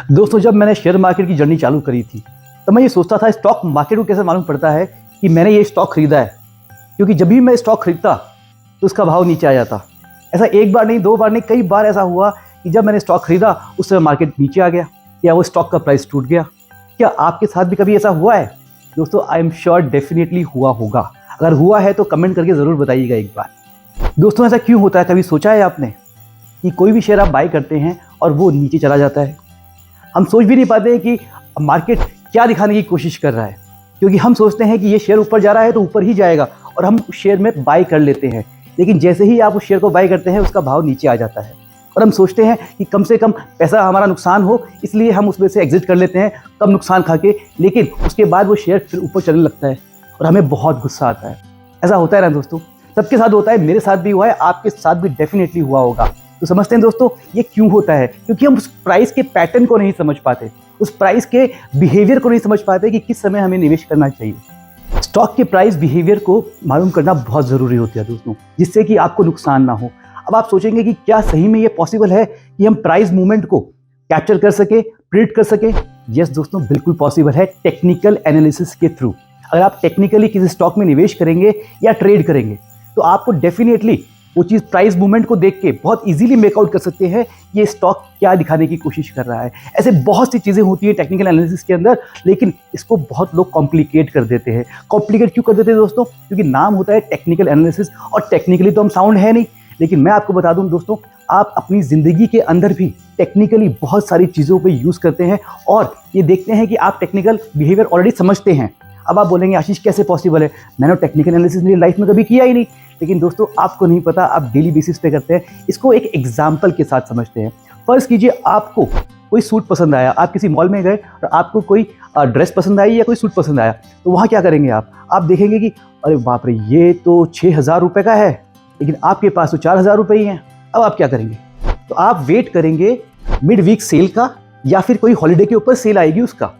दोस्तों, जब मैंने शेयर मार्केट की जर्नी चालू करी थी तो मैं ये सोचता था स्टॉक मार्केट को कैसे मालूम पड़ता है कि मैंने ये स्टॉक खरीदा है, क्योंकि जब भी मैं स्टॉक खरीदता तो उसका भाव नीचे आ जाता। ऐसा एक बार नहीं, दो बार नहीं, कई बार ऐसा हुआ कि जब मैंने स्टॉक खरीदा उस समय मार्केट नीचे आ गया या वो स्टॉक का प्राइस टूट गया। क्या आपके साथ भी कभी ऐसा हुआ है? दोस्तों, आई एम श्योर डेफिनेटली हुआ होगा। अगर हुआ है तो कमेंट करके ज़रूर बताइएगा एक बार। दोस्तों, ऐसा क्यों होता है? कभी सोचा है आपने कि कोई भी शेयर आप बाय करते हैं और वो नीचे चला जाता है? हम सोच भी नहीं पाते कि मार्केट क्या दिखाने की कोशिश कर रहा है, क्योंकि हम सोचते हैं कि ये शेयर ऊपर जा रहा है तो ऊपर ही जाएगा और हम उस शेयर में बाय कर लेते हैं। लेकिन जैसे ही आप उस शेयर को बाय करते हैं उसका भाव नीचे आ जाता है और हम सोचते हैं कि कम से कम पैसा हमारा नुकसान हो, इसलिए हम उसमें से एग्जिट कर लेते हैं कम नुकसान खा के। लेकिन उसके बाद वो शेयर फिर ऊपर चलने लगता है और हमें बहुत गुस्सा आता है। ऐसा होता है ना दोस्तों, सबके साथ होता है, मेरे साथ भी हुआ है, आपके साथ भी डेफिनेटली हुआ होगा। तो समझते हैं दोस्तों ये क्यों होता है? क्योंकि हम उस प्राइस के पैटर्न को नहीं समझ पाते, उस प्राइस के बिहेवियर को नहीं समझ पाते कि किस समय हमें निवेश करना चाहिए। स्टॉक के प्राइस बिहेवियर को मालूम करना बहुत ज़रूरी होता है दोस्तों, जिससे कि आपको नुकसान ना हो। अब आप सोचेंगे कि क्या सही में ये पॉसिबल है कि हम प्राइस मूवमेंट को कैप्चर कर सके, प्रिडिक्ट कर सके? यस दोस्तों, बिल्कुल पॉसिबल है, टेक्निकल एनालिसिस के थ्रू। अगर आप टेक्निकली किसी स्टॉक में निवेश करेंगे या ट्रेड करेंगे तो आपको डेफिनेटली वो चीज़ प्राइस मूवमेंट को देख के बहुत इजीली मेकआउट कर सकते हैं ये स्टॉक क्या दिखाने की कोशिश कर रहा है। ऐसे बहुत सी चीज़ें होती हैं टेक्निकल एनालिसिस के अंदर, लेकिन इसको बहुत लोग कॉम्प्लिकेट कर देते हैं। कॉम्प्लिकेट क्यों कर देते हैं दोस्तों? क्योंकि नाम होता है टेक्निकल एनालिसिस और टेक्निकली तो हम साउंड है नहीं। लेकिन मैं आपको बता दूं दोस्तों, आप अपनी ज़िंदगी के अंदर भी टेक्निकली बहुत सारी चीज़ों पर यूज़ करते हैं और ये देखते हैं कि आप टेक्निकल बिहेवियर ऑलरेडी समझते हैं। अब आप बोलेंगे आशीष कैसे पॉसिबल है, मैंने टेक्निकल एनालिसिस मेरी लाइफ में कभी किया ही नहीं। लेकिन दोस्तों, आपको नहीं पता, आप डेली बेसिस पे करते हैं। इसको एक एग्जाम्पल के साथ समझते हैं। फर्ज कीजिए आपको कोई सूट पसंद आया, आप किसी मॉल में गए और आपको कोई ड्रेस पसंद आई या कोई सूट पसंद आया, तो वहाँ क्या करेंगे आप देखेंगे कि अरे बाप रे, ये तो 6,000 रुपये का है, लेकिन आपके पास तो 4,000 रुपये ही हैं। अब आप क्या करेंगे? तो आप वेट करेंगे मिड वीक सेल का या फिर कोई हॉलीडे के ऊपर सेल आएगी उसका,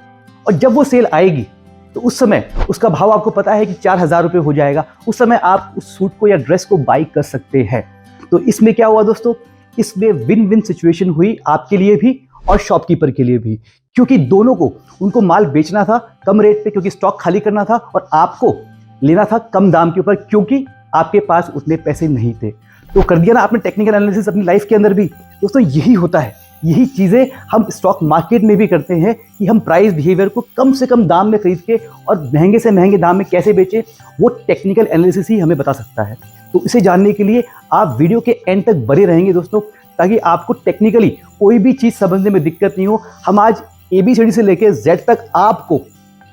और जब वो सेल आएगी तो उस समय उसका भाव आपको पता है कि 4,000 रुपये हो जाएगा। उस समय आप उस सूट को या ड्रेस को बाई कर सकते हैं। तो इसमें क्या हुआ दोस्तों? इसमें विन विन सिचुएशन हुई आपके लिए भी और शॉपकीपर के लिए भी, क्योंकि दोनों को उनको माल बेचना था कम रेट पे, क्योंकि स्टॉक खाली करना था, और आपको लेना था कम दाम के ऊपर, क्योंकि आपके पास उतने पैसे नहीं थे। तो कर दिया ना आपने टेक्निकल एनालिसिस अपनी लाइफ के अंदर भी। दोस्तों, यही होता है, यही चीज़ें हम स्टॉक मार्केट में भी करते हैं कि हम प्राइस बिहेवियर को कम से कम दाम में खरीद के और महंगे से महंगे दाम में कैसे बेचें, वो टेक्निकल एनालिसिस ही हमें बता सकता है। तो इसे जानने के लिए आप वीडियो के एंड तक बने रहेंगे दोस्तों, ताकि आपको टेक्निकली कोई भी चीज़ समझने में दिक्कत नहीं हो। हम आज ABCD से लेकर Z तक आपको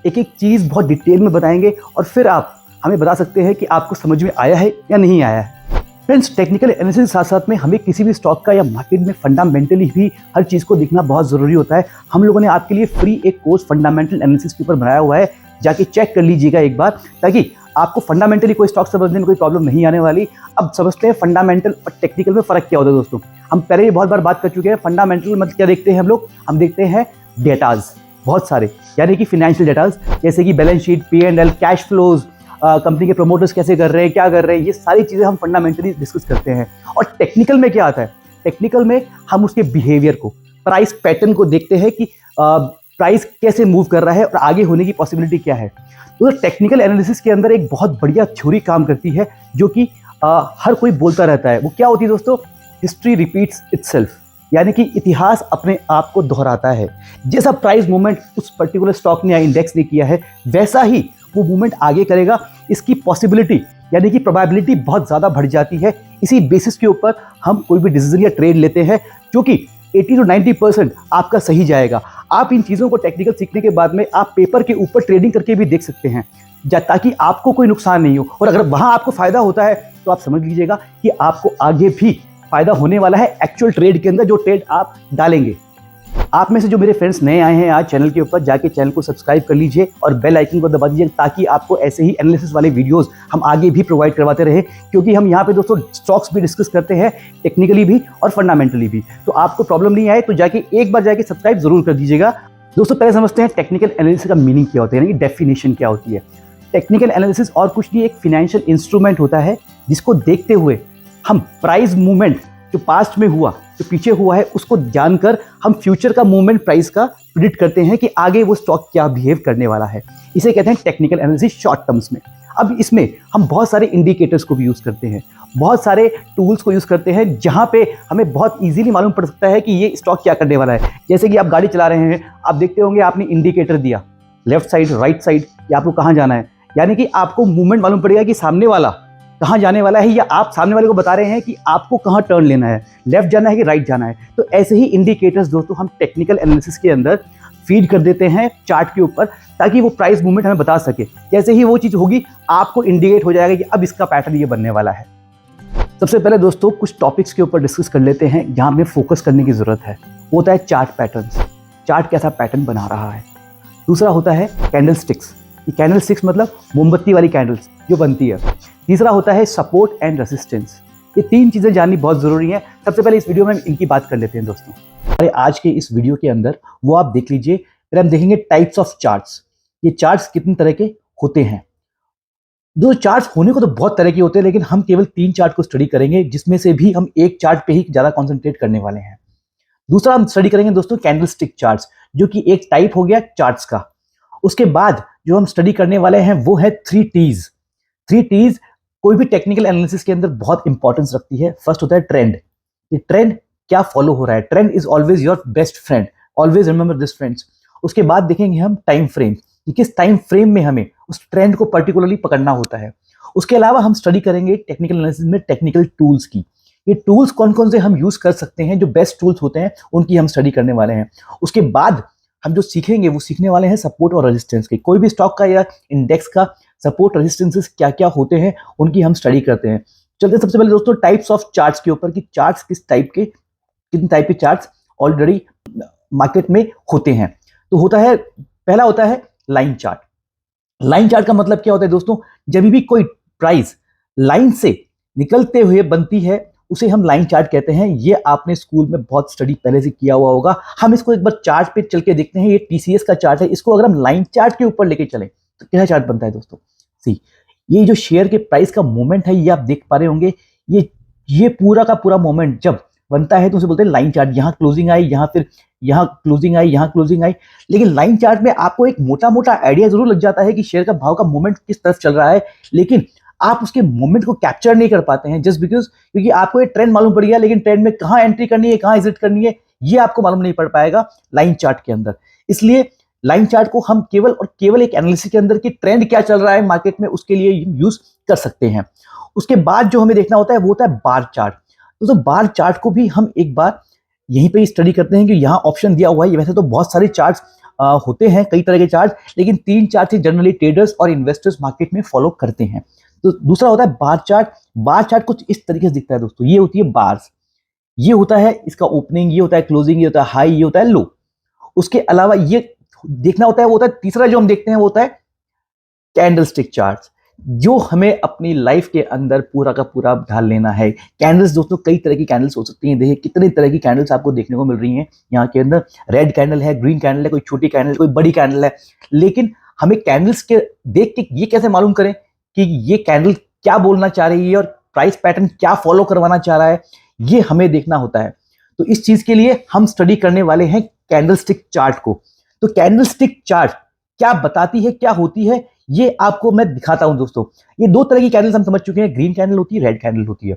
एक एक चीज़ बहुत डिटेल में बताएंगे और फिर आप हमें बता सकते हैं कि आपको समझ में आया है या नहीं आया है। फ्रेंड्स, टेक्निकल एनालिसिस के साथ साथ में हमें किसी भी स्टॉक का या मार्केट में फंडामेंटली भी हर चीज़ को देखना बहुत ज़रूरी होता है। हम लोगों ने आपके लिए फ्री एक कोर्स फंडामेंटल एनालिसिस के ऊपर बनाया हुआ है, जाके चेक कर लीजिएगा एक बार, ताकि आपको फंडामेंटली कोई स्टॉक समझने में कोई प्रॉब्लम नहीं आने वाली। अब समझते हैं फंडामेंटल और टेक्निकल में फ़र्क क्या होता है दोस्तों। हम पहले ही बहुत बार बात कर चुके हैं। फंडामेंटल मतलब क्या देखते हैं हम देखते हैं डेटाज बहुत सारे, यानी कि फिनेंशियल डेटाज, जैसे कि balance sheet, P&L, cash flows, company के प्रमोटर्स कैसे कर रहे हैं, क्या कर रहे हैं, ये सारी चीज़ें हम फंडामेंटली डिस्कस करते हैं। और टेक्निकल में क्या आता है? टेक्निकल में हम उसके बिहेवियर को, प्राइस पैटर्न को देखते हैं कि प्राइस कैसे मूव कर रहा है और आगे होने की पॉसिबिलिटी क्या है। तो टेक्निकल एनालिसिस के अंदर एक बहुत बढ़िया थ्योरी काम करती है, जो कि हर कोई बोलता रहता है। वो क्या होती है दोस्तों? हिस्ट्री रिपीट्स इटसेल्फ, यानी कि इतिहास अपने आप को दोहराता है। जैसा प्राइस मूवमेंट उस पर्टिकुलर स्टॉक ने या इंडेक्स ने किया है, वैसा ही वो मूवमेंट आगे करेगा। इसकी पॉसिबिलिटी यानी कि प्रोबेबिलिटी बहुत ज़्यादा बढ़ जाती है। इसी बेसिस के ऊपर हम कोई भी डिसीजन या ट्रेड लेते हैं, जो कि 80 to 90% आपका सही जाएगा। आप इन चीज़ों को टेक्निकल सीखने के बाद में आप पेपर के ऊपर ट्रेडिंग करके भी देख सकते हैं, ताकि आपको कोई नुकसान नहीं हो। और अगर वहाँ आपको फ़ायदा होता है तो आप समझ लीजिएगा कि आपको आगे भी फ़ायदा होने वाला है एक्चुअल ट्रेड के अंदर, जो ट्रेड आप डालेंगे। आप में से जो मेरे फ्रेंड्स नए आए हैं आज चैनल के ऊपर, जाके चैनल को सब्सक्राइब कर लीजिए और बेल आइकन को दबा दीजिए, ताकि आपको ऐसे ही एनालिसिस वाले वीडियोस हम आगे भी प्रोवाइड करवाते रहे। क्योंकि हम यहाँ पे दोस्तों स्टॉक्स भी डिस्कस करते हैं, टेक्निकली भी और फंडामेंटली भी। तो आपको प्रॉब्लम नहीं आए तो एक बार जाके सब्सक्राइब जरूर कर दीजिएगा। दोस्तों, पहले समझते हैं टेक्निकल एनालिसिस का मीनिंग क्या होता है, यानी कि डेफिनेशन क्या होती है। टेक्निकल एनालिसिस और कुछ नहीं, एक फिनेंशियल इंस्ट्रूमेंट होता है जिसको देखते हुए हम प्राइस मूवमेंट जो पास्ट में हुआ, जो पीछे हुआ है, उसको जानकर हम फ्यूचर का मूवमेंट प्राइस का प्रिडिक्ट करते हैं कि आगे वो स्टॉक क्या बिहेव करने वाला है। इसे कहते हैं टेक्निकल एनालिसिस शॉर्ट टर्म्स में। अब इसमें हम बहुत सारे इंडिकेटर्स को भी यूज़ करते हैं, बहुत सारे टूल्स को यूज़ करते हैं, जहाँ पे हमें बहुत इजीली मालूम पड़ सकता है कि ये स्टॉक क्या करने वाला है। जैसे कि आप गाड़ी चला रहे हैं, आप देखते होंगे आपने इंडिकेटर दिया, लेफ्ट साइड, राइट साइड, या आपको कहाँ जाना है, यानी कि आपको मूवमेंट मालूम पड़ेगा कि सामने वाला कहाँ जाने वाला है, या आप सामने वाले को बता रहे हैं कि आपको कहाँ टर्न लेना है, लेफ्ट जाना है कि राइट जाना है। तो ऐसे ही इंडिकेटर्स दोस्तों हम टेक्निकल एनालिसिस के अंदर फीड कर देते हैं चार्ट के ऊपर, ताकि वो प्राइस मूवमेंट हमें बता सके। जैसे ही वो चीज़ होगी, आपको इंडिकेट हो जाएगा कि अब इसका पैटर्न ये बनने वाला है। सबसे पहले दोस्तों कुछ टॉपिक्स के ऊपर डिस्कस कर लेते हैं जहाँ हमें फोकस करने की ज़रूरत है। वो होता है चार्ट पैटर्न्स, चार्ट कैसा पैटर्न बना रहा है। दूसरा होता है कैंडल स्टिक्स, ये कैंडल स्टिक्स मतलब मोमबत्ती वाली कैंडल्स जो बनती है। तीसरा होता है सपोर्ट एंड रेजिस्टेंस। ये तीन चीज़ें जाननी बहुत ज़रूरी है। सबसे पहले इस वीडियो में इनकी बात कर लेते हैं दोस्तों। हमारे आज के इस वीडियो के अंदर वो आप देख लीजिए। फिर हम देखेंगे टाइप्स ऑफ चार्ट्स, ये चार्ट्स कितने तरह के होते हैं। दो चार्ट्स होने को तो बहुत तरह के होते हैं, लेकिन हम केवल 3 चार्ट को स्टडी करेंगे, जिसमें से भी हम एक चार्ट पे ही ज़्यादा कॉन्सेंट्रेट करने वाले हैं। दूसरा हम स्टडी करेंगे दोस्तों कैंडल स्टिक चार्ट्स, जो कि एक टाइप हो गया चार्ट्स का। उसके बाद जो हम स्टडी करने वाले हैं वो है 3 T's। 3 T's कोई भी टेक्निकल एनालिसिस के अंदर बहुत इंपॉर्टेंस रखती है। फर्स्ट होता है ट्रेंड, ये ट्रेंड क्या फॉलो हो रहा है। Trend is always your best friend, always remember this friends. उसके बाद देखेंगे हम टाइम फ्रेम, कि किस टाइम फ्रेम में हमें उस ट्रेंड को पर्टिकुलरली पकड़ना होता है। उसके अलावा हम स्टडी करेंगे टेक्निकल एनालिसिस में टेक्निकल टूल्स की, ये टूल्स कौन कौन से हम यूज कर सकते हैं, जो बेस्ट टूल्स होते हैं उनकी हम स्टडी करने वाले हैं। उसके बाद हम जो सीखेंगे वो सीखने वाले हैं सपोर्ट और रेजिस्टेंस के। कोई भी स्टॉक का या इंडेक्स का सपोर्ट रेजिस्टेंसेस क्या क्या होते हैं उनकी हम स्टडी करते हैं। चलते सबसे पहले दोस्तों टाइप्स ऑफ चार्ट्स के ऊपर, कि चार्ट्स कितने टाइप के चार्ट्स ऑलरेडी मार्केट में होते हैं। तो होता है, पहला होता है लाइन चार्ट। लाइन चार्ट का मतलब क्या होता है दोस्तों, जब भी कोई प्राइस लाइन से निकलते हुए बनती है उसे हम लाइन चार्ट कहते हैं। ये आपने स्कूल में बहुत स्टडी पहले से किया हुआ होगा। हम इसको एक बार चार्ट पे चल के देखते हैं। ये टीसीएस का चार्ट है, इसको अगर हम लाइन चार्ट के ऊपर लेके चलें तो क्या चार्ट बनता है दोस्तों। सी, ये जो शेयर के प्राइस का मोमेंट है, ये आप देख पा रहे होंगे, ये पूरा का पूरा मोमेंट जब बनता है तो उसे बोलते हैं लाइन चार्ट। यहाँ क्लोजिंग आई, यहाँ फिर यहाँ क्लोजिंग आई, यहाँ क्लोजिंग आई। लेकिन लाइन चार्ट में आपको एक मोटा मोटा आइडिया जरूर लग जाता है कि शेयर का भाव का मोमेंट किस तरफ चल रहा है, लेकिन आप उसके मोमेंट को कैप्चर नहीं कर पाते हैं, जस्ट बिकॉज क्योंकि आपको ये ट्रेंड मालूम पड़ गया, लेकिन ट्रेंड में कहाँ एंट्री करनी है, कहाँ एग्जिट करनी है, ये आपको मालूम नहीं पड़ पाएगा लाइन चार्ट के अंदर। इसलिए लाइन चार्ट को हम केवल और केवल एक एनालिसिस के अंदर की ट्रेंड क्या चल रहा है मार्केट में उसके लिए यूज कर सकते हैं। उसके बाद जो हमें देखना होता है वो होता है बार चार्ट। दोस्तों बार चार्ट को भी हम एक बार यहीं पे स्टडी करते हैं कि यहाँ ऑप्शन दिया हुआ है। वैसे तो बहुत सारे चार्ट्स होते हैं, कई तरह के चार्ट, लेकिन 3 चार्ट से जनरली ट्रेडर्स और इन्वेस्टर्स मार्केट में फॉलो करते हैं। तो दूसरा होता है बार चार्ट। बार चार्ट कुछ इस तरीके से दिखता है दोस्तों, ये होती है बार्स, ये होता है इसका ओपनिंग, ये होता है क्लोजिंग, ये होता है हाई, ये होता है लो। उसके अलावा ये देखना होता है, वो होता है तीसरा जो हम देखते हैं वो होता है कैंडलस्टिक चार्ट्स, जो हमें अपनी लाइफ के अंदर पूरा का पूरा ढाल लेना है। कैंडल्स दोस्तों कई तरह की कैंडल्स हो सकती हैं। देखिए कितने तरह की कैंडल्स आपको देखने को मिल रही हैं यहाँ के अंदर। रेड कैंडल है, ग्रीन कैंडल है, कोई छोटी कैंडल, कोई बड़ी कैंडल है। लेकिन हमें कैंडल्स के देख के ये कैसे मालूम करें कि ये कैंडल क्या बोलना चाह रही है और प्राइस पैटर्न क्या फॉलो करवाना चाह रहा है, ये हमें देखना होता है। तो इस चीज के लिए हम स्टडी करने वाले हैं कैंडलस्टिक चार्ट को। तो कैंडलस्टिक चार्ट क्या बताती है, क्या होती है, ये आपको मैं दिखाता हूं दोस्तों। ये 2 तरह की कैंडल्स हम समझ चुके हैं, ग्रीन कैंडल होती है, रेड कैंडल होती है।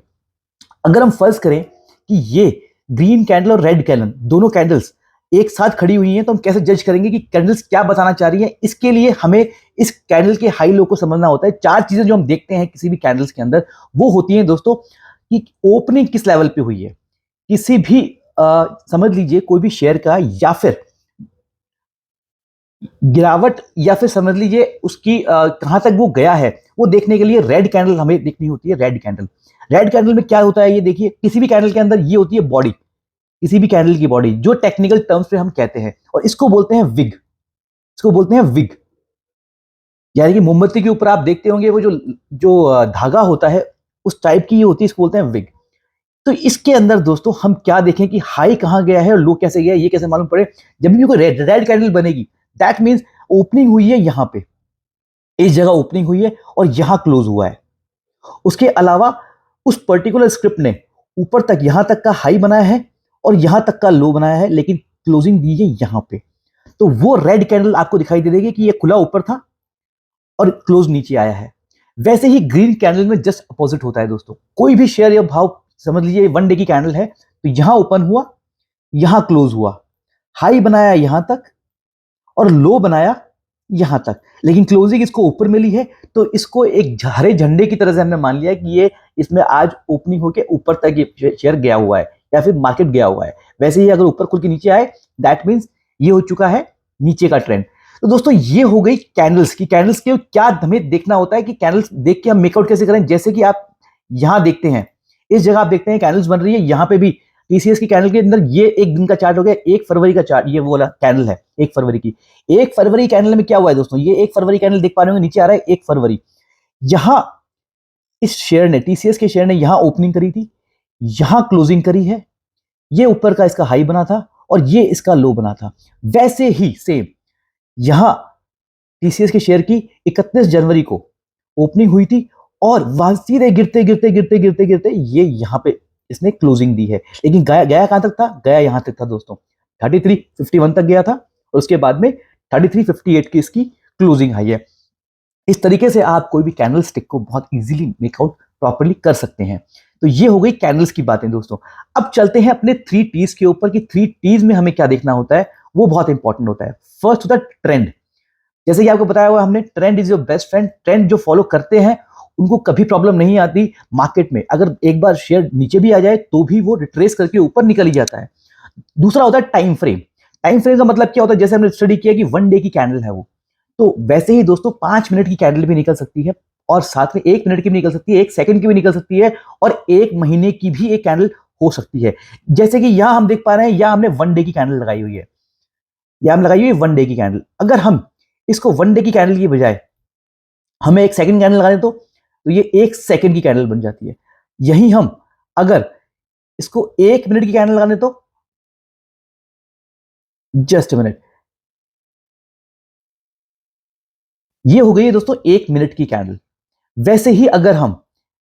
अगर हम फर्ज करें कि ये ग्रीन कैंडल और रेड कैंडल दोनों कैंडल्स एक साथ खड़ी हुई हैं, तो हम कैसे जज करेंगे कि कैंडल्स क्या बताना चाह रही है। इसके लिए हमें इस कैंडल के हाई लो को समझना होता है। 4 चीजें जो हम देखते हैं किसी भी कैंडल्स के अंदर वो होती हैं दोस्तों, कि ओपनिंग किस लेवल पे हुई है, किसी भी समझ लीजिए कोई भी शेयर का, या फिर गिरावट, या फिर समझ लीजिए उसकी कहां तक वो गया है, वो देखने के लिए रेड कैंडल हमें देखनी होती है। रेड कैंडल में क्या होता है, ये देखिए किसी भी कैंडल के अंदर ये होती है बॉडी, किसी भी कैंडल की बॉडी, जो टेक्निकल टर्म्स पे हम कहते हैं, और इसको बोलते हैं विग। इसको बोलते हैं विग, यानी कि मोमबत्ती के ऊपर आप देखते होंगे वो जो धागा होता है उस टाइप की ये होती है, इसको बोलते हैं विग। तो इसके अंदर दोस्तों हम क्या देखें कि हाई कहां गया है और लो कैसे गया है, ये कैसे मालूम पड़े। जब भी कोई रेड कैंडल बनेगी, दैट मीन्स ओपनिंग हुई है यहां पे, इस जगह ओपनिंग हुई है और यहां क्लोज हुआ है। उसके अलावा उस पर्टिकुलर स्क्रिप्ट ने ऊपर तक यहां तक का हाई बनाया है और यहां तक का लो बनाया है, लेकिन क्लोजिंग दी है यहां पे। तो वो रेड कैंडल आपको दिखाई दे देगी कि ये खुला ऊपर था और क्लोज नीचे आया है। वैसे ही ग्रीन कैंडल में जस्ट अपोजिट होता है दोस्तों। कोई भी शेयर या भाव, समझ लीजिए वन डे की कैंडल है, तो यहां ओपन हुआ, यहां क्लोज हुआ, हाई बनाया यहां तक और लो बनाया यहां तक, लेकिन क्लोजिंग इसको ऊपर मिली है। तो इसको एक हरे झंडे की तरह से हमने मान लिया कि ये इसमें आज ओपनिंग होकर ऊपर तक ये शेयर गया हुआ है या फिर मार्केट गया हुआ है। वैसे ही अगर ऊपर खुल के नीचे आए, दैट मीन्स ये हो चुका है नीचे का ट्रेंड। तो दोस्तों ये हो गई कैंडल्स की। कैंडल्स के क्या हमें देखना होता है कि कैंडल्स देख के हम मेकआउट कैसे करें। जैसे कि आप यहां देखते हैं, इस जगह आप देखते हैं कैंडल्स बन रही है, यहां पे भी टीसीएस की कैंडल के अंदर ये एक दिन का चार्ट हो गया, 1 फरवरी का चार्ट, ये वो वाला कैंडल है 1 फरवरी की। 1 फरवरी कैंडल में क्या हुआ है दोस्तों, ये 1 फरवरी कैंडल देख पा रहे होंगे, नीचे आ रहा है 1 फरवरी। यहां इस शेयर ने, टीसीएस के शेयर ने यहां ओपनिंग करी थी, यहां क्लोजिंग करी है, ये ऊपर का इसका हाई बना था और ये इसका लो बना था। वैसे ही सेम यहां टीसीएस के शेयर की 31 जनवरी को ओपनिंग हुई थी और वहां सीधे गिरते गिरते गिरते गिरते गिरते ये यहां पे इसने क्लोजिंग दी है। लेकिन गया गया कहां तक था, गया यहां तक था दोस्तों, 3351 तक गया था और उसके बाद में 3358 की इसकी क्लोजिंग हाई है। इस तरीके से आप कोई भी कैंडल स्टिक को बहुत इजीली मेकआउट प्रॉपर्ली कर सकते हैं। तो ये हो गई कैंडल्स की बातें दोस्तों। अब चलते हैं अपने 3 टीज के ऊपर कि 3 टीज में हमें क्या देखना होता है, वो बहुत इंपॉर्टेंट होता है। फर्स्ट होता है ट्रेंड। जैसे कि आपको बताया हुआ हमने, trend is your best friend. Trend जो फॉलो करते हैं उनको कभी प्रॉब्लम नहीं आती मार्केट में। अगर एक बार शेयर नीचे भी आ जाए तो भी वो रिट्रेस करके ऊपर निकल ही जाता है। दूसरा होता है टाइम फ्रेम। टाइम फ्रेम का मतलब क्या होता है, जैसे हमने स्टडी किया कि वन डे की कैंडल है वो, तो वैसे ही दोस्तों 5 मिनट की कैंडल भी निकल सकती है और साथ में 1 मिनट की भी निकल सकती है, 1 सेकंड की भी निकल सकती है और 1 महीने की भी एक कैंडल हो सकती है। जैसे कि यहां हम देख पा रहे हैं, यहां हमने वन डे की कैंडल लगाई हुई है, यहां हम लगाई हुई है वन डे की कैंडल। अगर हम इसको वन डे की कैंडल की बजाय हमें 1 सेकंड कैंडल लगा दें तो ये 1 सेकंड की कैंडल बन जाती है। यही हम अगर इसको 1 मिनट की कैंडल लगा दें तो, जस्ट मिनट, ये हो गई है दोस्तों 1 मिनट की कैंडल। वैसे ही अगर हम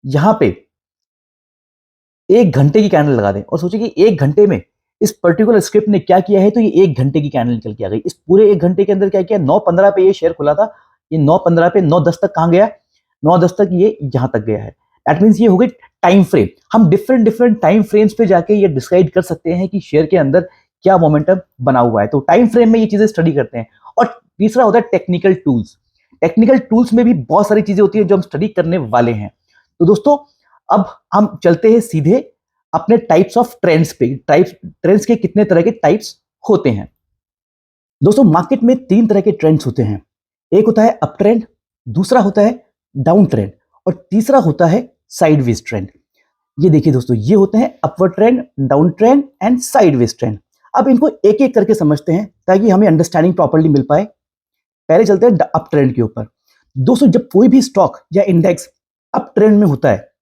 यहां पे 1 घंटे की कैंडल लगा दें और सोचिए कि 1 घंटे में इस पर्टिकुलर स्क्रिप्ट ने क्या किया है, तो ये 1 घंटे की कैंडल निकल के आ गई। इस पूरे 1 घंटे के अंदर क्या किया, 9:15 पे ये शेयर खुला था, ये 9:15 पे 9:10 तक कहां गया, 9:10 तक ये यहां तक गया है। दैट मीन्स ये हो गई टाइम फ्रेम। हम डिफरेंट डिफरेंट टाइम फ्रेम्स पे जाके ये डिसाइड कर सकते हैं कि शेयर के अंदर क्या मोमेंटम बना हुआ है। तो टाइम फ्रेम में ये चीजें स्टडी करते हैं। और तीसरा होता है टेक्निकल टूल्स। टेक्निकल टूल्स में भी बहुत सारी चीजें होती है जो हम स्टडी करने वाले हैं। तो दोस्तों अब हम चलते हैं सीधे अपने टाइप्स ऑफ ट्रेंड्स पे। ट्रेंड्स के कितने तरह के टाइप्स होते हैं दोस्तों। मार्केट में 3 तरह के ट्रेंड्स होते हैं। एक होता है अप ट्रेंड, दूसरा होता है डाउन ट्रेंड और तीसरा होता है साइडवेज ट्रेंड। ये देखिए दोस्तों, ये होते हैं upward trend, down trend and sideways trend. अब इनको एक एक करके समझते हैं ताकि हमें अंडरस्टैंडिंग प्रॉपर्ली मिल पाए। पहले चलते हैं अप ट्रेंड के ऊपर। दोस्तों जब कोई भी स्टॉक या इंडेक्स अप ट्रेंड में होता है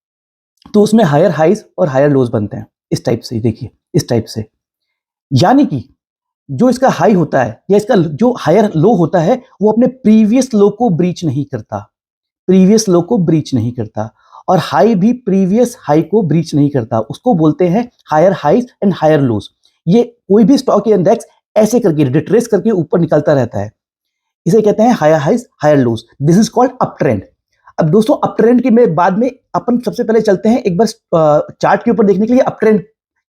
तो उसमें हायर हाइज और हायर लोज बनते हैं। इस टाइप से देखिए, इस टाइप से, यानी कि जो इसका हाई होता है या इसका जो हायर लो होता है वो अपने प्रीवियस लो को ब्रीच नहीं करता, प्रीवियस लो को ब्रीच नहीं करता, और हाई भी प्रीवियस हाई को ब्रीच नहीं करता। उसको बोलते हैं higher highs and higher lows. ये कोई भी स्टॉक या इंडेक्स ऐसे करके रिट्रेस करके ऊपर निकलता रहता है, इसे कहते हैं higher highs higher lows. This is called up trend. अब दोस्तों अप ट्रेंड के में बाद में अपन सबसे पहले चलते हैं एक बार चार्ट के ऊपर देखने के लिए अप ट्रेंड।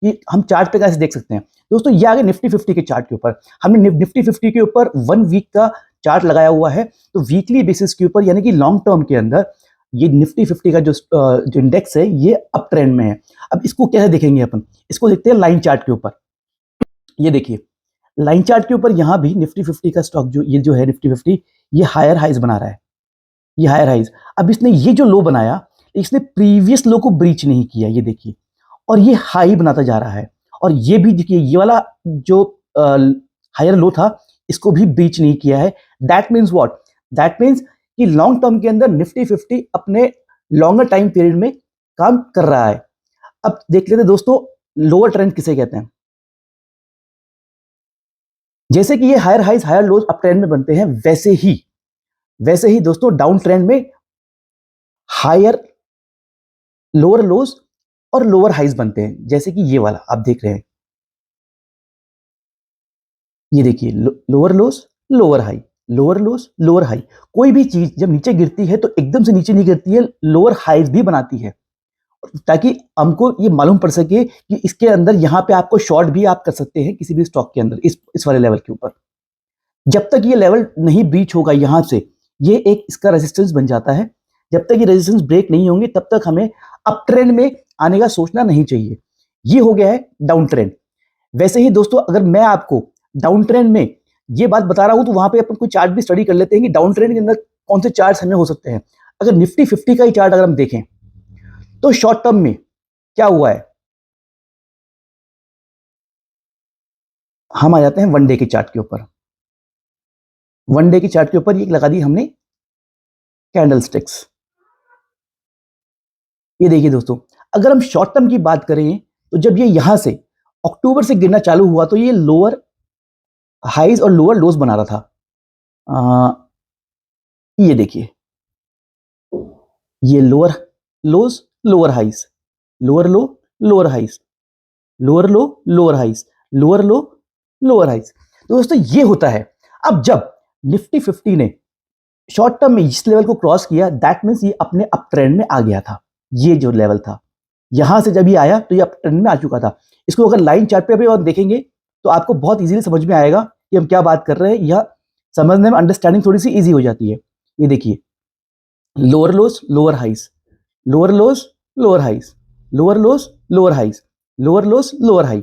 ये हम चार्ट पे कैसे देख सकते हैं दोस्तों, ये आगे निफ्टी 50 के चार्ट के ऊपर। हमने निफ्टी 50 के ऊपर 1 वीक का चार्ट लगाया हुआ है। तो वीकली बेसिस के ऊपर यानी कि लॉन्ग टर्म के अंदर ये निफ्टी 50 का जो इंडेक्स है ये अप ट्रेंड में है। अब इसको कैसे देखेंगे अपन, इसको देखते हैं लाइन चार्ट के ऊपर। ये देखिए लाइन चार्ट के ऊपर यहां भी निफ्टी 50 का स्टॉक जो है निफ्टी 50, ये हायर हाइज बना रहा है, ये हायर हाइज। अब इसने ये जो लो बनाया, इसने प्रीवियस लो को ब्रीच नहीं किया, ये देखिए, और ये हाई बनाता जा रहा है। और ये भी देखिए, ये वाला जो हायर लो था इसको भी ब्रीच नहीं किया है। That means what, that means कि लॉन्ग टर्म के अंदर निफ्टी 50 अपने लॉन्गर टाइम पीरियड में काम कर रहा है। अब देख लेते हैं दोस्तों लोअर ट्रेंड किसे कहते हैं। जैसे कि ये higher highs higher lows up trend में बनते हैं, वैसे ही दोस्तों डाउन ट्रेंड में हायर लोअर लोज और लोअर हाइज बनते हैं, जैसे कि ये वाला आप देख रहे हैं, ये देखिए lower loss lower high, lower loss lower high. कोई भी चीज जब नीचे गिरती है तो एकदम से नीचे नहीं गिरती है, लोअर हाइज भी बनाती है, ताकि हमको ये मालूम पड़ सके कि इसके अंदर यहाँ पे आपको शॉर्ट भी आप कर सकते हैं किसी भी स्टॉक के अंदर, इस वाले लेवल के ऊपर। जब तक ये लेवल नहीं ब्रीच होगा यहाँ से, ये एक इसका रेजिस्टेंस बन जाता है। जब तक ये रेजिस्टेंस ब्रेक नहीं होंगे तब तक हमें अप ट्रेंड में आने का सोचना नहीं चाहिए। ये हो गया है डाउन ट्रेंड। वैसे ही दोस्तों, अगर मैं आपको डाउन ट्रेंड में ये बात बता रहा हूं तो वहां पे अपन कोई चार्ट भी स्टडी कर लेते हैं कि डाउन ट्रेंड के अंदर कौन से चार्ट हमें हो सकते हैं। अगर निफ्टी 50 का ही चार्ट अगर हम देखें तो शॉर्ट टर्म में क्या हुआ है, हम आ जाते हैं वन डे के चार्ट के ऊपर। वन डे के चार्ट के ऊपर ये लगा दी हमने कैंडल स्टिक्स। ये देखिए दोस्तों, अगर हम शॉर्ट टर्म की बात करें तो जब ये यहां से अक्टूबर से गिरना चालू हुआ तो ये लोअर हाइज और लोअर लोज बना रहा था। ये देखिए, ये lower lows lower highs, lower low lower highs, lower low lower highs, lower low lower highs. तो दोस्तों ये होता है। अब जब निफ्टी 50 ने शॉर्ट टर्म में इस लेवल को क्रॉस किया, दैट मींस ये अपने अप ट्रेंड में आ गया था। ये जो लेवल था यहां से जब ये आया तो ये अप ट्रेंड में आ चुका था। इसको अगर लाइन चार्ट पे भी आप देखेंगे तो आपको बहुत इजीली समझ में आएगा कि हम क्या बात कर रहे हैं, या समझने में अंडरस्टैंडिंग थोड़ी सी इजी हो जाती है। ये देखिए, lower lows lower highs, lower lows lower highs, lower lows lower highs, lower lows lower high.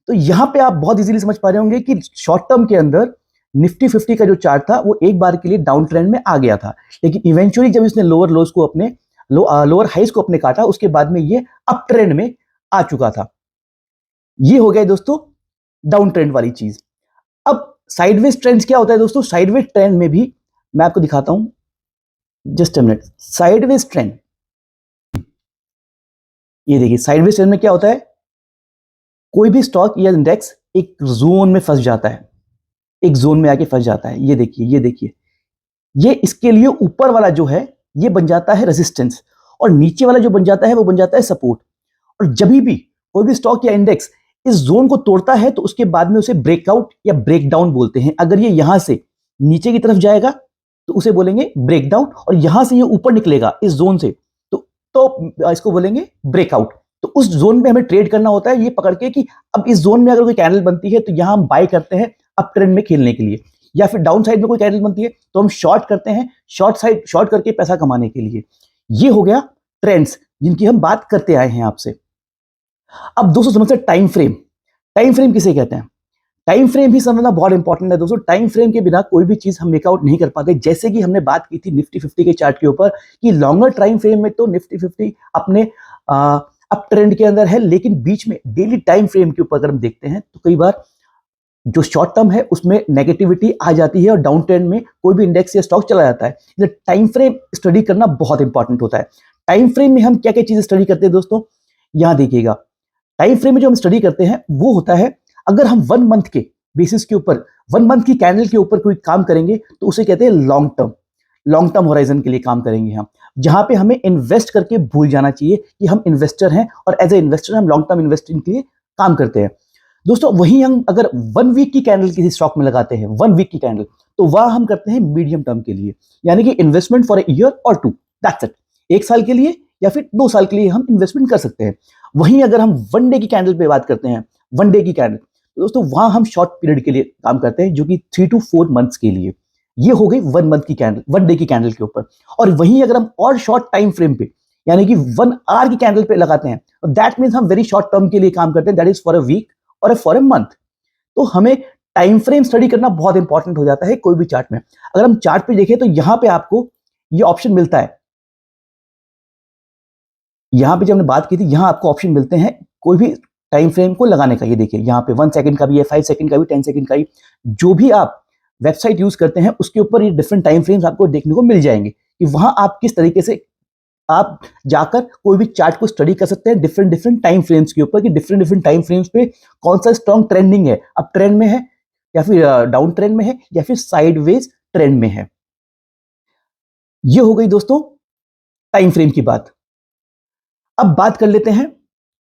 तो यहां पे आप बहुत इजीली समझ पा रहे होंगे कि शॉर्ट टर्म के अंदर निफ्टी 50 का जो चार्ट था वो एक बार के लिए डाउन ट्रेंड में आ गया था, लेकिन इवेंचुअली जब इसने लोअर लोज को अपने लोअर हाइज को अपने काटा, उसके बाद में ये अप ट्रेंड में आ चुका था। ये हो गया दोस्तों डाउन ट्रेंड वाली चीज। अब साइडवेज ट्रेंड्स क्या होता है दोस्तों, साइडवेज ट्रेंड में भी मैं आपको दिखाता हूं, just a minute. Sideways trend, ये देखिए साइडवेज ट्रेंड में क्या होता है, कोई भी स्टॉक या इंडेक्स एक जोन में फंस जाता है, एक जोन में आके फंस जाता है। ये देखिए, ये देखिए, ये इसके लिए ऊपर वाला जो है ये बन जाता है रेजिस्टेंस, और नीचे वाला जो बन जाता है वो बन जाता है सपोर्ट। और जब भी कोई भी स्टॉक या इंडेक्स इस जोन को तोड़ता है तो उसके बाद में उसे ब्रेकआउट या ब्रेकडाउन बोलते हैं। अगर ये यहां से नीचे की तरफ जाएगा तो उसे बोलेंगे ब्रेकडाउन, और यहां से ये ऊपर निकलेगा इस जोन से तो इसको बोलेंगे ब्रेकआउट। तो उस जोन में हमें ट्रेड करना होता है ये पकड़ के कि अब इस जोन में अगर कोई कैंडल बनती है तो यहां हम बाय करते हैं अप ट्रेंड में खेलने के लिए, या फिर डाउन साइड में कोई कैंडल बनती है तो हम शॉर्ट करते हैं शॉर्ट करके पैसा कमाने के लिए। ये हो गया ट्रेंड्स जिनकी हम बात करते आए हैं आपसे। अब दोस्तों समझते हैं टाइम फ्रेम। टाइम फ्रेम किसे कहते हैं, टाइम फ्रेम भी समझना बहुत इंपॉर्टेंट है दोस्तों। टाइम फ्रेम के बिना कोई भी चीज हम मेकआउट नहीं कर पाते। जैसे कि हमने बात की थी निफ्टी 50 के चार्ट के ऊपर कि लॉन्गर टाइम फ्रेम में तो निफ्टी 50 अपने अप ट्रेंड के अंदर है, लेकिन बीच में डेली टाइम फ्रेम के ऊपर अगर हम देखते हैं तो कई बार जो शॉर्ट टर्म है उसमें नेगेटिविटी आ जाती है और डाउन ट्रेंड में कोई भी इंडेक्स या स्टॉक चला जाता है। टाइम फ्रेम स्टडी करना बहुत इंपॉर्टेंट होता है। टाइम फ्रेम में हम क्या क्या चीजें स्टडी करते हैं दोस्तों, यहां देखिएगा। टाइम फ्रेम में जो हम स्टडी करते हैं वो होता है, अगर हम 1 मंथ के बेसिस के ऊपर 1 मंथ की कैंडल के ऊपर कोई काम करेंगे तो उसे कहते हैं लॉन्ग टर्म होराइजन के लिए काम करेंगे हम, जहां पे हमें इन्वेस्ट करके भूल जाना चाहिए कि हम इन्वेस्टर हैं और एज ए इन्वेस्टर हम लॉन्ग टर्म इन्वेस्टिंग के लिए काम करते हैं। दोस्तों वही हम अगर 1 वीक की कैंडल किसी स्टॉक में लगाते हैं, 1 वीक की कैंडल, तो वह हम करते हैं मीडियम टर्म के लिए, यानी कि इन्वेस्टमेंट फॉर ए ईयर और 2, दैट्स इट। 1 साल के लिए या फिर 2 साल के लिए हम इन्वेस्टमेंट कर सकते हैं। वहीं अगर हम 1 डे की कैंडल पे बात करते हैं, 1 डे की कैंडल, तो दोस्तों वहां हम शॉर्ट पीरियड के लिए काम करते हैं, जो कि 3 to 4 मंथ्स के लिए। ये हो गई 1 मंथ की कैंडल, 1 डे की कैंडल के ऊपर। और वहीं अगर हम और शॉर्ट टाइम फ्रेम पे यानी कि 1 आवर की कैंडल पे लगाते हैं, तो दैट मीन्स हम वेरी शॉर्ट टर्म के लिए काम करते हैं, that is for a week और फॉर अ मंथ। तो हमें टाइम फ्रेम स्टडी करना बहुत इंपॉर्टेंट हो जाता है कोई भी चार्ट में। अगर हम चार्ट पे देखें तो यहां पे आपको ये ऑप्शन मिलता है, यहां पे जब हमने बात की थी यहां आपको ऑप्शन मिलते हैं कोई भी टाइम फ्रेम को लगाने का। ये देखिए यहाँ पे 1 सेकंड का भी है, 5 सेकंड का भी, 10 सेकंड का भी। जो भी आप वेबसाइट यूज करते हैं उसके ऊपर ये डिफरेंट टाइम फ्रेम्स आपको देखने को मिल जाएंगे कि वहां आप किस तरीके से आप जाकर कोई भी चार्ट को स्टडी कर सकते हैं डिफरेंट टाइम फ्रेम्स के ऊपर, कि डिफरेंट टाइम फ्रेम्स पे कौन सा स्ट्रॉन्ग ट्रेंडिंग है, अप ट्रेंड में है या फिर डाउन ट्रेंड में है या फिर साइडवेज ट्रेंड में है। ये हो गई दोस्तों टाइम फ्रेम की बात। अब बात कर लेते हैं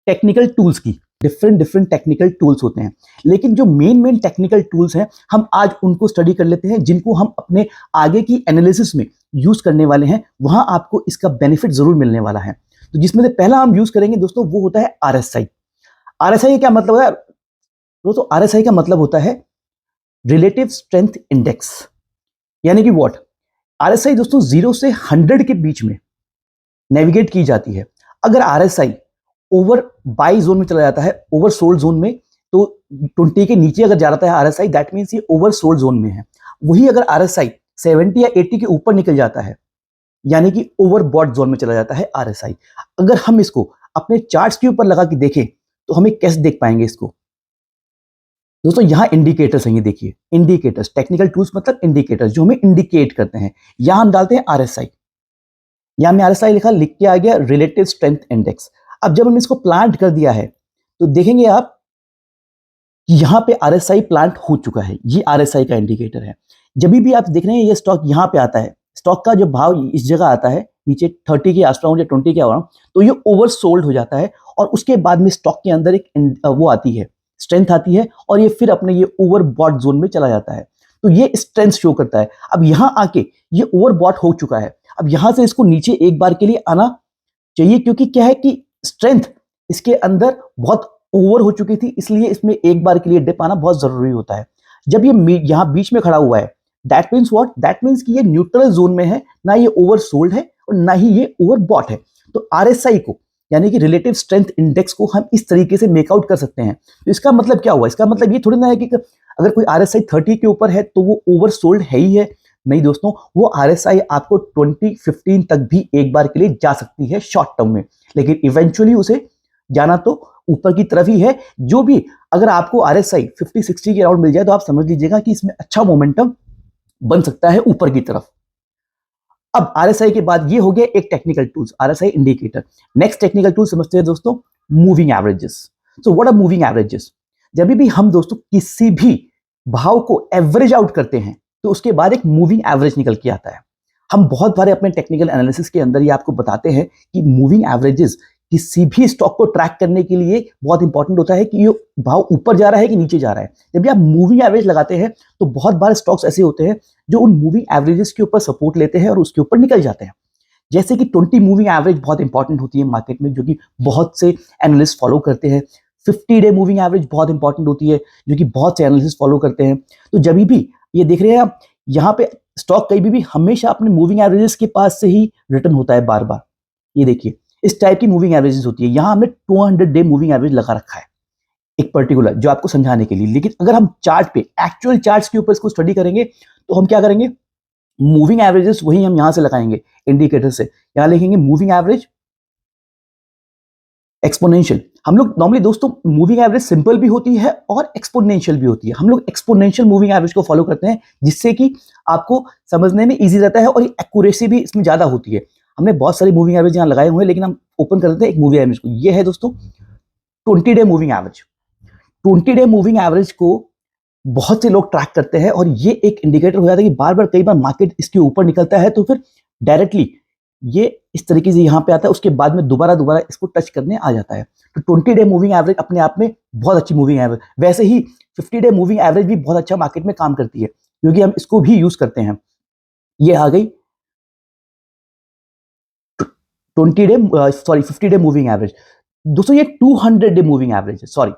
टेक्निकल टूल्स की। डिफरेंट डिफरेंट टेक्निकल टूल्स होते हैं, लेकिन जो मेन टेक्निकल टूल्स हैं हम आज उनको स्टडी कर लेते हैं, जिनको हम अपने आगे की एनालिसिस में यूज करने वाले हैं। वहां आपको इसका बेनिफिट जरूर मिलने वाला है। तो जिसमें से पहला हम यूज करेंगे दोस्तों, वो होता है आरएसआई। आरएसआई क्या मतलब है दोस्तों? आरएसआई का मतलब होता है रिलेटिव स्ट्रेंथ इंडेक्स, यानी कि व्हाट। आरएसआई दोस्तों 0 से 100 के बीच में नेविगेट की जाती है। अगर आरएसआई ओवर बाई जोन में चला जाता है, ओवर सोल्ड जोन में, तो 20 के नीचे अगर जा रहा है आरएसआई, दैट मींस ये ओवर सोल्ड जोन में है। वही अगर आरएसआई 70 या 80 के ऊपर निकल जाता है, यानी कि ओवर बॉट जोन में चला जाता है आरएसआई। अगर हम इसको अपने चार्ट्स के ऊपर लगा के देखें तो हमें कैसे देख पाएंगे इसको दोस्तों? यहां इंडिकेटर्स हैं, ये देखिए इंडिकेटर्स। टेक्निकल टूल्स मतलब इंडिकेटर्स जो हमें इंडिकेट करते हैं। यहां हम डालते हैं आरएसआई, यहां में आरएसआई लिख के आ गया रिलेटिव स्ट्रेंथ इंडेक्स। अब जब हमने इसको प्लांट कर दिया है तो देखेंगे आप कि यहां पे आरएसआई प्लांट हो चुका है। ये आरएसआई का इंडिकेटर है। जब भी आप देख रहे हैं ये स्टॉक यहां पे आता है, स्टॉक का जो भाव इस जगह आता है नीचे 30 के आसपास या 20 के अराउंड, तो ये ओवर सोल्ड हो जाता है और उसके बाद में स्टॉक के अंदर एक वो आती है, स्ट्रेंथ आती है, और ये फिर अपने ये ओवर बॉट जोन में चला जाता है। तो ये स्ट्रेंथ शो करता है। अब यहां आके ये ओवर बॉट हो चुका है। अब यहां से इसको नीचे एक बार के लिए आना चाहिए, क्योंकि क्या है कि स्ट्रेंथ इसके अंदर बहुत ओवर हो चुकी थी, इसलिए इसमें एक बार के लिए डिप आना बहुत जरूरी होता है। जब ये यहां बीच में खड़ा हुआ है, that means what? That means कि ये न्यूट्रल जोन में है, ना ये ओवर सोल्ड है और ना ही ये ओवर बॉट है। तो आरएसआई को, यानी कि रिलेटिव स्ट्रेंथ इंडेक्स को, हम इस तरीके से मेकआउट कर सकते हैं। तो इसका मतलब क्या हुआ? इसका मतलब ये थोड़ी ना है कि अगर कोई आरएसआई 30 के ऊपर है तो वो ओवर सोल्ड है ही है। नहीं दोस्तों, वो आरएसआई आपको 2015 तक भी एक बार के लिए जा सकती है शॉर्ट टर्म में, लेकिन इवेंचुअली उसे जाना तो ऊपर की तरफ ही है। जो भी अगर आपको आरएसआई 50-60 के अराउंड मिल जाए तो आप समझ लीजिएगा कि इसमें अच्छा मोमेंटम बन सकता है ऊपर की तरफ। अब आरएसआई के बाद ये हो गया एक technical tools, RSI indicator. Next technical tool समझते हैं दोस्तों, moving averages. So what are moving averages? जब भी हम दोस्तों किसी भी भाव को एवरेज आउट करते हैं तो उसके बाद एक मूविंग एवरेज निकल के आता है। हम बहुत बार अपने टेक्निकल एनालिसिस के अंदर ये आपको बताते हैं कि मूविंग एवरेजेस किसी भी स्टॉक को ट्रैक करने के लिए बहुत इंपॉर्टेंट होता है कि ये भाव ऊपर जा रहा है कि नीचे जा रहा है। जब भी आप मूविंग एवरेज लगाते हैं तो बहुत बार स्टॉक्स ऐसे होते हैं जो उन मूविंग एवरेजेस के ऊपर सपोर्ट लेते हैं और उसके ऊपर निकल जाते हैं। जैसे कि 20 मूविंग एवरेज बहुत इंपॉर्टेंट होती है मार्केट में, जो कि बहुत से एनालिस्ट फॉलो करते हैं। 50 डे मूविंग एवरेज बहुत इंपॉर्टेंट होती है, जो कि बहुत से एनालिस्ट फॉलो करते हैं। तो जब भी ये देख रहे हैं आप, यहाँ पे स्टॉक कहीं भी हमेशा अपने मूविंग एवरेजेस के पास से ही रिटर्न होता है बार बार। ये देखिए इस टाइप की मूविंग एवरेजेस होती है। यहाँ हमने 200 डे मूविंग एवरेज लगा रखा है एक पर्टिकुलर, जो आपको समझाने के लिए। लेकिन अगर हम चार्ट पे, एक्चुअल चार्ट्स के ऊपर इसको स्टडी करेंगे तो हम क्या करेंगे, मूविंग एवरेजेस वही हम यहां से लगाएंगे इंडिकेटर से। यहां लिखेंगे मूविंग एवरेज एक्सपोनेंशियल। हम लोग नॉर्मली दोस्तों मूविंग एवरेज सिंपल भी होती है और एक्सपोनेंशियल भी होती है। हम लोग एक्सपोनेंशियल मूविंग एवरेज को फॉलो करते हैं, जिससे कि आपको समझने में इजी रहता है और एक्यूरेसी भी इसमें ज्यादा होती है। हमने बहुत सारी मूविंग एवरेज यहाँ लगाए हुए हैं, लेकिन हम ओपन कर देते हैं एक मूविंग एवरेज को। ये है दोस्तों 20 day moving average. 20 day moving average को बहुत से लोग ट्रैक करते हैं और ये एक इंडिकेटर हो जाता है कि बार बार कई बार मार्केट इसके ऊपर निकलता है तो फिर डायरेक्टली ये इस तरीके से यहाँ पे आता है, उसके बाद में दोबारा इसको टच करने आ जाता है। तो 20 डे मूविंग एवरेज अपने आप में बहुत अच्छी मूविंग एवरेज। वैसे ही 50 डे मूविंग एवरेज भी बहुत अच्छा मार्केट में काम करती है, क्योंकि हम इसको भी यूज करते हैं। ये आ गई 50 डे मूविंग एवरेज। दोस्तों ये 200 डे मूविंग एवरेज है। Sorry,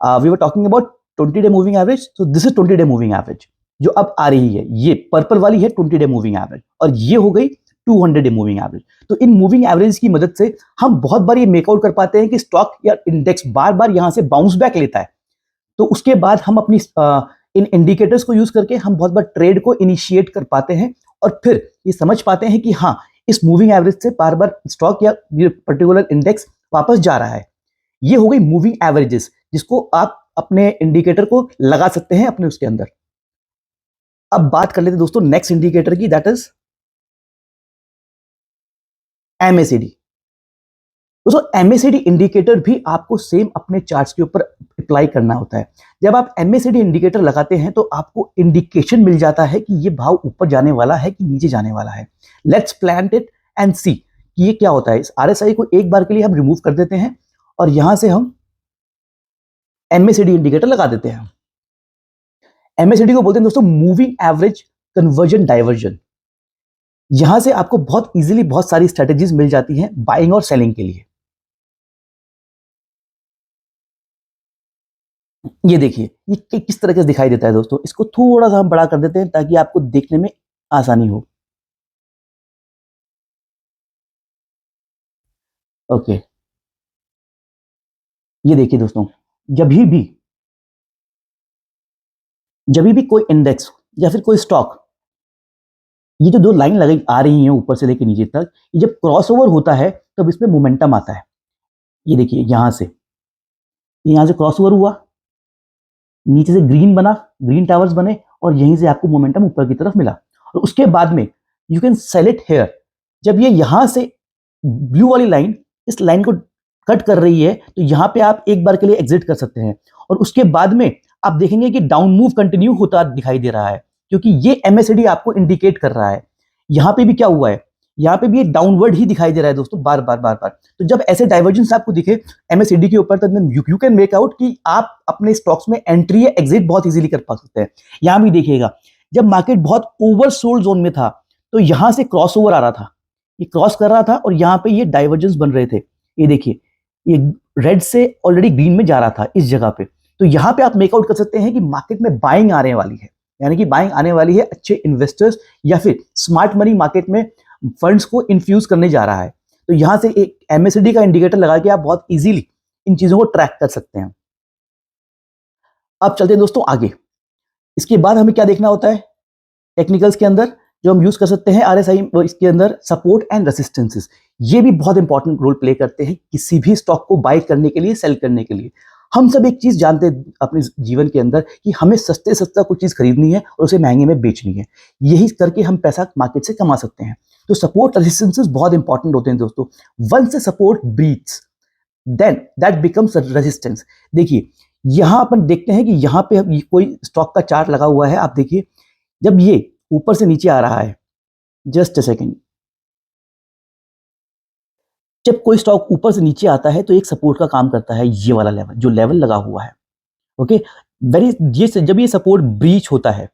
we were talking about 20 day moving average, so this is 20 day moving average. जो अब आ रही है ये पर्पल वाली है 20 डे मूविंग एवरेज, और ये हो गई 200 डे मूविंग एवरेज। तो इन मूविंग एवरेज की मदद से हम बहुत बार ये मेकआउट कर पाते हैं कि स्टॉक या इंडेक्स बार बार यहां से बाउंस बैक लेता है। तो उसके बाद हम अपनी इन इंडिकेटर्स को यूज करके हम बहुत बार ट्रेड को इनिशिएट कर पाते हैं, और फिर ये समझ पाते हैं कि हाँ, इस मूविंग एवरेज से बार बार स्टॉक या पर्टिकुलर इंडेक्स वापस जा रहा है। ये हो गई मूविंग एवरेजेस, जिसको आप अपने इंडिकेटर को लगा सकते हैं अपने उसके अंदर। अब बात कर लेते हैं दोस्तों नेक्स्ट इंडिकेटर की, दैट इज एमएसीडी। दोस्तों एमएसीडी इंडिकेटर भी आपको सेम अपने चार्ट्स के ऊपर अप्लाई करना होता है। जब आप एमएसीडी इंडिकेटर लगाते हैं तो आपको इंडिकेशन मिल जाता है कि ये भाव ऊपर जाने वाला है कि नीचे जाने वाला है। लेट्स प्लान इट एंड सी कि ये क्या होता है। इस आरएसआई को एक बार के लिए हम रिमूव कर देते हैं और यहां से हम MACD इंडिकेटर लगा देते हैं। MACD को बोलते हैं दोस्तों मूविंग एवरेज कन्वर्जन डाइवर्जन। यहां से आपको बहुत इजीली बहुत सारी स्ट्रेटेजीज मिल जाती हैं बाइंग और सेलिंग के लिए। ये देखिए ये किस तरह से दिखाई देता है दोस्तों। इसको थोड़ा सा हम बड़ा कर देते हैं ताकि आपको देखने में आसानी हो। ओके, ये देखिए दोस्तों, जब भी कोई इंडेक्स या फिर कोई स्टॉक, ये जो दो लाइन लगाई आ रही हैं ऊपर से लेकर नीचे तक, ये जब क्रॉसओवर होता है तब इसमें मोमेंटम आता है। ये देखिए यहां से क्रॉसओवर हुआ, नीचे से ग्रीन बना, ग्रीन टावर्स बने और यहीं से आपको मोमेंटम ऊपर की तरफ मिला। और उसके बाद में you can sell it here. जब ये यहां से ब्लू वाली लाइन इस लाइन को कट कर रही है तो यहां पे आप एक बार के लिए एग्जिट कर सकते हैं। और उसके बाद में आप देखेंगे कि डाउन मूव कंटिन्यू होता दिखाई दे रहा है, क्योंकि ये MACD आपको इंडिकेट कर रहा है। यहां पे भी क्या हुआ है, यहाँ पे भी ये डाउनवर्ड ही दिखाई दे रहा है दोस्तों, बार बार बार बार। तो जब ऐसे डाइवर्जेंस आपको दिखे MACD के ऊपर, तब यू कैन मेक आउट कि आप अपने स्टॉक्स में एंट्री या एग्जिट बहुत इजीली कर पा सकते हैं। यहां भी देखिएगा, जब मार्केट बहुत ओवरसोल्ड जोन में था तो यहां से क्रॉस ओवर आ रहा था, ये क्रॉस कर रहा था और यहाँ पे ये डाइवर्जेंस बन रहे थे। ये देखिए, ये रेड से ऑलरेडी ग्रीन में जा रहा था इस जगह पे। तो यहाँ पे आप मेकआउट कर सकते हैं कि मार्केट में बाइंग आने वाली है, यानी कि बाइंग आने वाली है। अच्छे इन्वेस्टर्स या फिर स्मार्ट मनी मार्केट में फंड्स को इन्फ्यूज करने जा रहा है। तो यहां से एक MACD का इंडिकेटर लगा के आप बहुत इजीली इन चीजों को ट्रैक कर सकते हैं। अब चलते हैं दोस्तों आगे। इसके बाद हमें क्या देखना होता है टेक्निकल्स के अंदर, जो हम यूज कर सकते हैं RSI, इसके अंदर सपोर्ट एंड रेसिस्टेंसेस। ये भी बहुत इंपॉर्टेंट रोल प्ले करते हैं किसी भी स्टॉक को बाय करने के लिए, सेल करने के लिए। हम सब एक चीज जानते हैं अपने जीवन के अंदर कि हमें सस्ते सस्ता कुछ चीज खरीदनी है और उसे महंगे में बेचनी है। यही करके हम पैसा मार्केट से कमा सकते हैं। तो सपोर्ट रेजिस्टेंसेस बहुत इंपॉर्टेंट होते हैं दोस्तों। Once a support breach then that becomes resistance. देखिए यहां अपन देखते हैं कि यहां पे कोई स्टॉक का चार्ट लगा हुआ है। आप देखिए, जब ये ऊपर से नीचे आ रहा है, जस्ट अ सेकेंड, जब कोई स्टॉक ऊपर से नीचे आता है तो एक सपोर्ट का काम करता है, ये वाला लेवल, जो लेवल लगा हुआ है। ओके, जब ये सपोर्ट ब्रीच होता है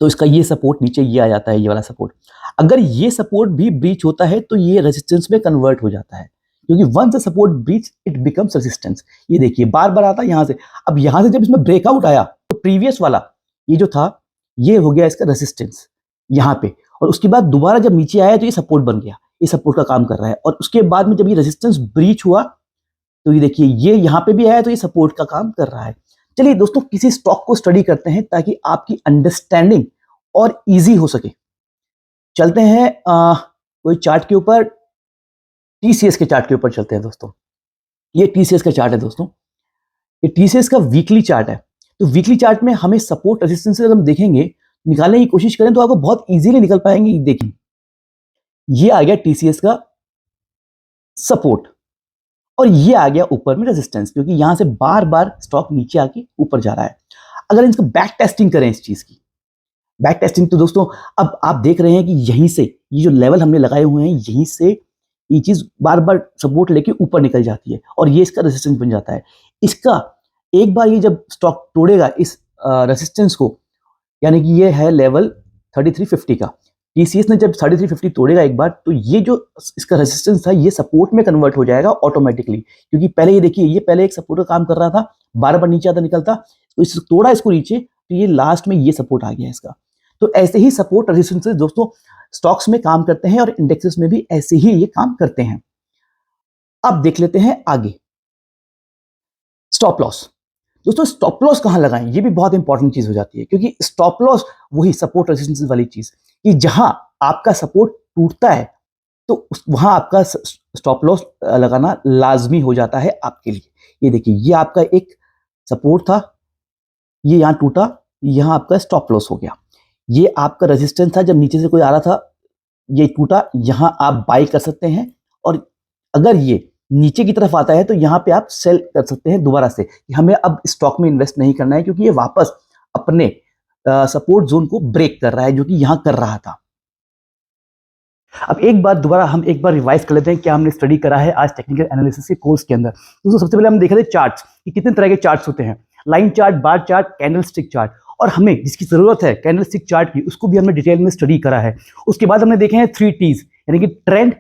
तो इसका ये सपोर्ट नीचे ये आ जाता है, ये वाला सपोर्ट। अगर ये सपोर्ट भी ब्रीच होता है तो ये रेजिस्टेंस में कन्वर्ट हो जाता है, क्योंकि once the support breach it becomes resistance. ये देखिए बार बार आता है यहां से। अब यहां से जब इसमें ब्रेकआउट आया तो प्रीवियस वाला ये जो था ये हो गया इसका रेजिस्टेंस यहाँ पे, और उसके बाद दोबारा जब नीचे आया तो ये सपोर्ट बन गया, ये सपोर्ट का काम कर रहा है। और उसके बाद में जब ये रेजिस्टेंस ब्रीच हुआ तो ये देखिए ये यहाँ पे भी आया तो ये सपोर्ट का काम कर रहा है। चलिए दोस्तों, किसी स्टॉक को स्टडी करते हैं ताकि आपकी अंडरस्टैंडिंग और इजी हो सके। चलते हैं कोई चार्ट के ऊपर, TCS के चार्ट के ऊपर चलते हैं दोस्तों। ये TCS का चार्ट है दोस्तों, ये TCS का वीकली चार्ट है। तो वीकली चार्ट में हमें सपोर्ट रेजिस्टेंस हम देखेंगे, निकालने की कोशिश करें तो आपको बहुत इजीली निकल पाएंगे। देखिए ये आ गया TCS का सपोर्ट और ये आ गया ऊपर में रेजिस्टेंस, क्योंकि यहां से बार बार स्टॉक नीचे आके ऊपर जा रहा है। अगर इसको बैक टेस्टिंग करें, इस चीज की बैक टेस्टिंग, तो दोस्तों अब आप देख रहे हैं कि यहीं से ये जो लेवल हमने लगाए हुए हैं, यहीं से ये चीज बार बार सपोर्ट लेके ऊपर निकल जाती है और ये इसका रेजिस्टेंस बन जाता है। इसका एक बार ये जब स्टॉक तोड़ेगा इस रेजिस्टेंस को, यानी कि ये है लेवल 3350 का, TCS ने जब 3350 तोड़ेगा एक बार, तो ये जो इसका रेजिस्टेंस था ये सपोर्ट में कन्वर्ट हो जाएगा ऑटोमेटिकली। क्योंकि पहले ये देखिए, ये पहले एक सपोर्ट का काम कर रहा था, बार बार नीचे आता निकलता, तो इस तोड़ा इसको नीचे, तो ये लास्ट में ये सपोर्ट आ गया इसका। तो ऐसे ही सपोर्ट रेजिस्टेंस दोस्तों स्टॉक्स में काम करते हैं और इंडेक्सेस में भी ऐसे ही ये काम करते हैं। अब देख लेते हैं आगे स्टॉप लॉस। दोस्तों स्टॉप लॉस कहां लगाएं, ये भी बहुत इंपॉर्टेंट चीज हो जाती है, क्योंकि स्टॉप लॉस वही सपोर्ट रेजिस्टेंस वाली चीज कि जहां आपका सपोर्ट टूटता है तो वहां आपका स्टॉप लॉस लगाना लाजमी हो जाता है आपके लिए। ये देखिए, ये आपका एक सपोर्ट था, ये यहां टूटा, यहां आपका स्टॉप लॉस हो गया। ये आपका रेजिस्टेंस था, जब नीचे से कोई आ रहा था, ये टूटा, यहां आप बाई कर सकते हैं। और अगर ये नीचे की तरफ आता है तो यहां पे आप सेल कर सकते हैं दोबारा से, कि हमें अब स्टॉक में इन्वेस्ट नहीं करना है, क्योंकि ये वापस अपने सपोर्ट जोन को ब्रेक कर रहा है, जो कि यहां कर रहा था। अब एक बार दोबारा हम एक बार रिवाइज कर लेते हैं क्या हमने स्टडी करा है आज टेक्निकल एनालिसिस के कोर्स के अंदर। दोस्तों सबसे पहले हम देखे थे चार्ट्स कि कितने तरह के चार्ट्स होते हैं, line chart, bar chart, candlestick chart, और हमें जिसकी जरूरत है कैंडलस्टिक चार्ट की उसको भी हमने डिटेल में स्टडी करा है। उसके बाद हमने देखे हैं 3 T's यानी कि ट्रेंड,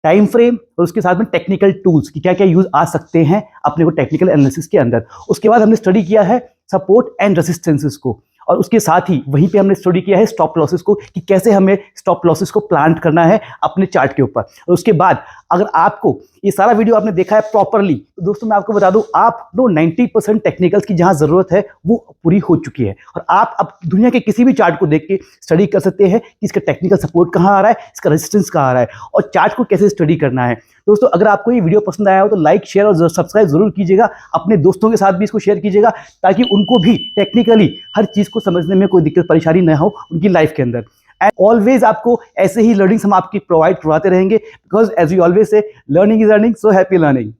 टाइम फ्रेम और उसके साथ में टेक्निकल टूल्स कि क्या क्या यूज आ सकते हैं अपने को टेक्निकल एनालिसिस के अंदर। उसके बाद हमने स्टडी किया है सपोर्ट एंड रेजिस्टेंसेस को, और उसके साथ ही वहीं पे हमने स्टडी किया है स्टॉप लॉसेस को कि कैसे हमें स्टॉप लॉसेस को प्लांट करना है अपने चार्ट के ऊपर। और उसके बाद अगर आपको ये सारा वीडियो आपने देखा है प्रॉपरली तो दोस्तों मैं आपको बता दूं आप 90% टेक्निकल्स की जहां जरूरत है वो पूरी हो चुकी है, और आप अब दुनिया के किसी भी चार्ट को देख के स्टडी कर सकते हैं कि इसका टेक्निकल सपोर्ट कहां आ रहा है, इसका रेजिस्टेंस कहां आ रहा है और चार्ट को कैसे स्टडी करना है। दोस्तों अगर आपको ये वीडियो पसंद आया हो तो लाइक, शेयर और सब्सक्राइब जरूर कीजिएगा, अपने दोस्तों के साथ भी इसको शेयर कीजिएगा ताकि उनको भी टेक्निकली हर चीज को समझने में कोई दिक्कत परेशानी न हो उनकी लाइफ के अंदर। एंड ऑलवेज आपको ऐसे ही लर्निंग्स हम आपकी प्रोवाइड करवाते रहेंगे, because as we always say learning is earning, so happy learning.